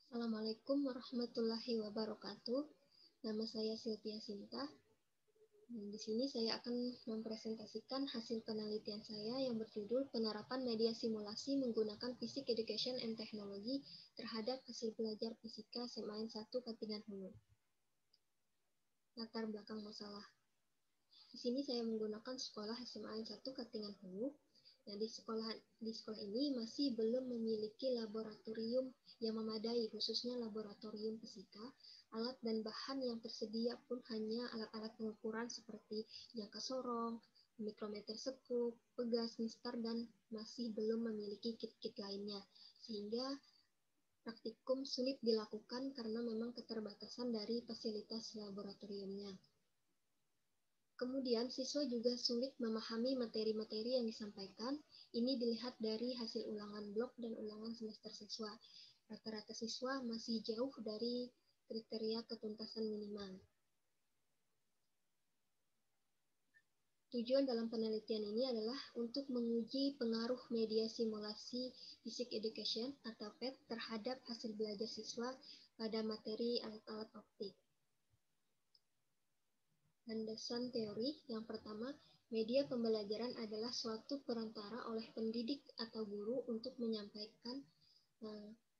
Assalamualaikum warahmatullahi wabarakatuh. Nama saya Sylvia Sinta. Dan di sini saya akan mempresentasikan hasil penelitian saya yang berjudul Penerapan Media Simulasi Menggunakan Physics Education and Technology terhadap hasil belajar fisika SMA 1 Katingan Hulu. Latar belakang masalah. Di sini saya menggunakan sekolah SMA 1 Katingan Hulu. Nah, di sekolah ini masih belum memiliki laboratorium yang memadai, khususnya laboratorium fisika. Alat dan bahan yang tersedia pun hanya alat-alat pengukuran seperti jangka sorong, mikrometer sekup, pegas, mistar, dan masih belum memiliki kit-kit lainnya. Sehingga praktikum sulit dilakukan karena memang keterbatasan dari fasilitas laboratoriumnya. Kemudian, siswa juga sulit memahami materi-materi yang disampaikan. Ini dilihat dari hasil ulangan blok dan ulangan semester siswa. Rata-rata siswa masih jauh dari kriteria ketuntasan minimal. Tujuan dalam penelitian ini adalah untuk menguji pengaruh media simulasi Physics Education atau PET terhadap hasil belajar siswa pada materi alat-alat optik. Landasan teori yang pertama, media pembelajaran adalah suatu perantara oleh pendidik atau guru untuk menyampaikan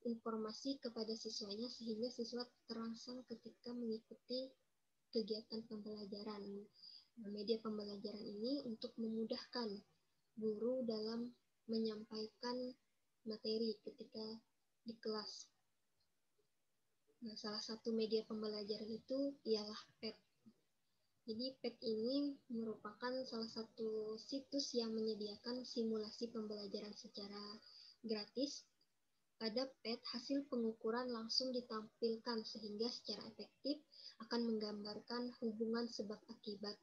informasi kepada siswanya sehingga siswa terangsang ketika mengikuti kegiatan pembelajaran. Media pembelajaran ini untuk memudahkan guru dalam menyampaikan materi ketika di kelas. Nah, salah satu media pembelajaran itu ialah PET. Jadi PET ini merupakan salah satu situs yang menyediakan simulasi pembelajaran secara gratis. Pada PET, hasil pengukuran langsung ditampilkan sehingga secara efektif akan menggambarkan hubungan sebab akibat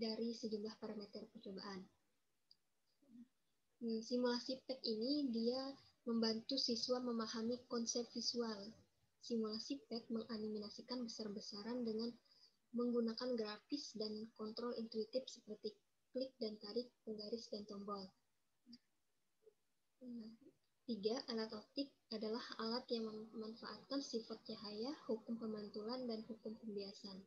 dari sejumlah parameter percobaan. Simulasi PET ini dia membantu siswa memahami konsep visual. Simulasi PET menganimasikan besar-besaran dengan menggunakan grafis dan kontrol intuitif seperti klik dan tarik, penggaris, dan tombol. 3. Alat optik adalah alat yang memanfaatkan sifat cahaya, hukum pemantulan, dan hukum pembiasan.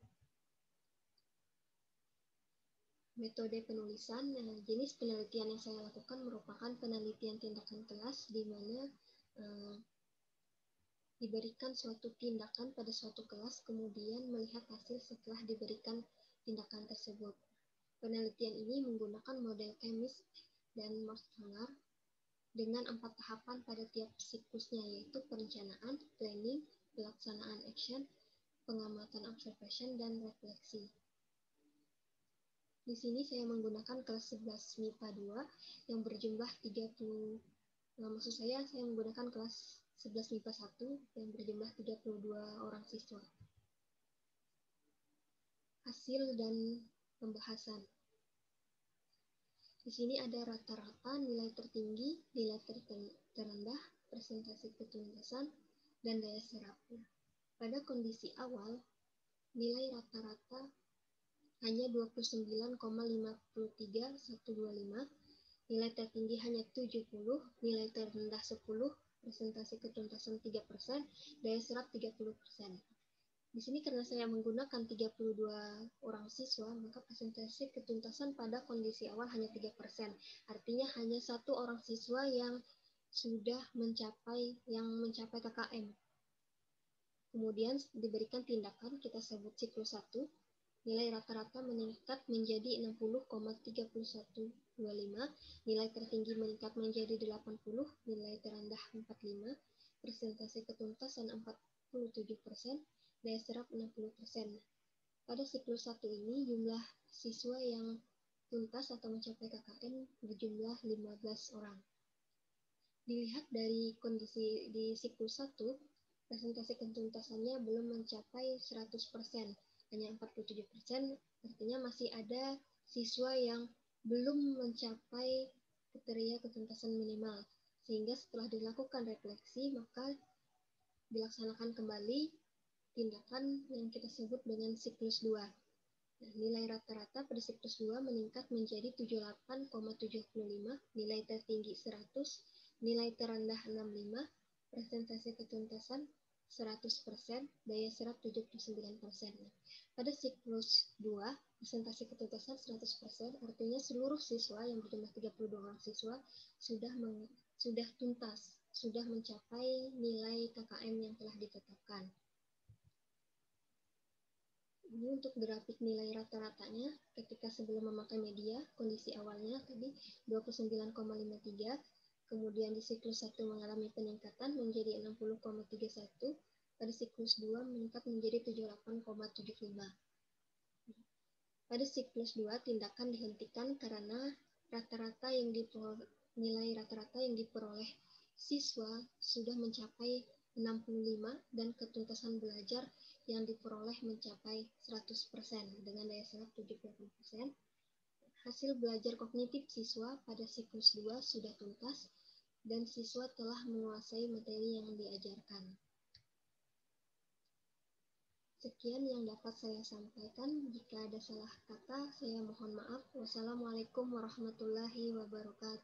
Metode penulisan, jenis penelitian yang saya lakukan merupakan penelitian tindakan kelas di mana diberikan suatu tindakan pada suatu kelas, kemudian melihat hasil setelah diberikan tindakan tersebut. Penelitian ini menggunakan model kemis dan Marshall dengan 4 tahapan pada tiap siklusnya, yaitu perencanaan, planning, pelaksanaan action, pengamatan observation, dan refleksi. Di sini saya menggunakan kelas 11 MIPA 2 yang berjumlah 30. Saya menggunakan kelas 11 MIPA 1 yang berjumlah 32 orang siswa. Hasil dan pembahasan. Di sini ada rata-rata, nilai tertinggi, nilai terendah, presentasi ketuntasan, dan daya serap. Pada kondisi awal, nilai rata-rata hanya 29,53125, nilai tertinggi hanya 70, nilai terendah 10, presentasi ketuntasan 3%, daya serap 30%. Di sini karena saya menggunakan 32 orang siswa, maka presentasi ketuntasan pada kondisi awal hanya 3%. Artinya hanya 1 orang siswa yang sudah mencapai KKM. Kemudian diberikan tindakan, kita sebut siklus 1, nilai rata-rata meningkat menjadi 60,3125, nilai tertinggi meningkat menjadi 80, nilai terendah 45, presentasi ketuntasan 47%, daya serap 60%. Pada siklus 1 ini, jumlah siswa yang tuntas atau mencapai KKM berjumlah 15 orang. Dilihat dari kondisi di siklus 1, presentasi ketuntasannya belum mencapai 100%, hanya 47%, artinya masih ada siswa yang belum mencapai kriteria ketuntasan minimal. Sehingga setelah dilakukan refleksi, maka dilaksanakan kembali tindakan yang kita sebut dengan siklus 2. Nah, nilai rata-rata pada siklus 2 meningkat menjadi 78,75, nilai tertinggi 100, nilai terendah 65, Presentasi ketuntasan 100%, daya serap 79%. Pada siklus 2, presentasi ketuntasan 100%, artinya seluruh siswa yang berjumlah 32 orang siswa sudah tuntas, sudah mencapai nilai KKM yang telah ditetapkan. Ini untuk grafik nilai rata-ratanya ketika sebelum memakai media, kondisi awalnya tadi 29,53, kemudian di siklus 1 mengalami peningkatan menjadi 60,31, pada siklus 2 meningkat menjadi 78,75. Pada siklus 2 tindakan dihentikan karena nilai rata-rata yang diperoleh siswa sudah mencapai 65 dan ketuntasan belajar yang diperoleh mencapai 100% dengan daya serap 78%. Hasil belajar kognitif siswa pada siklus 2 sudah tuntas dan siswa telah menguasai materi yang diajarkan. Sekian yang dapat saya sampaikan. Jika ada salah kata, saya mohon maaf. Wassalamualaikum warahmatullahi wabarakatuh.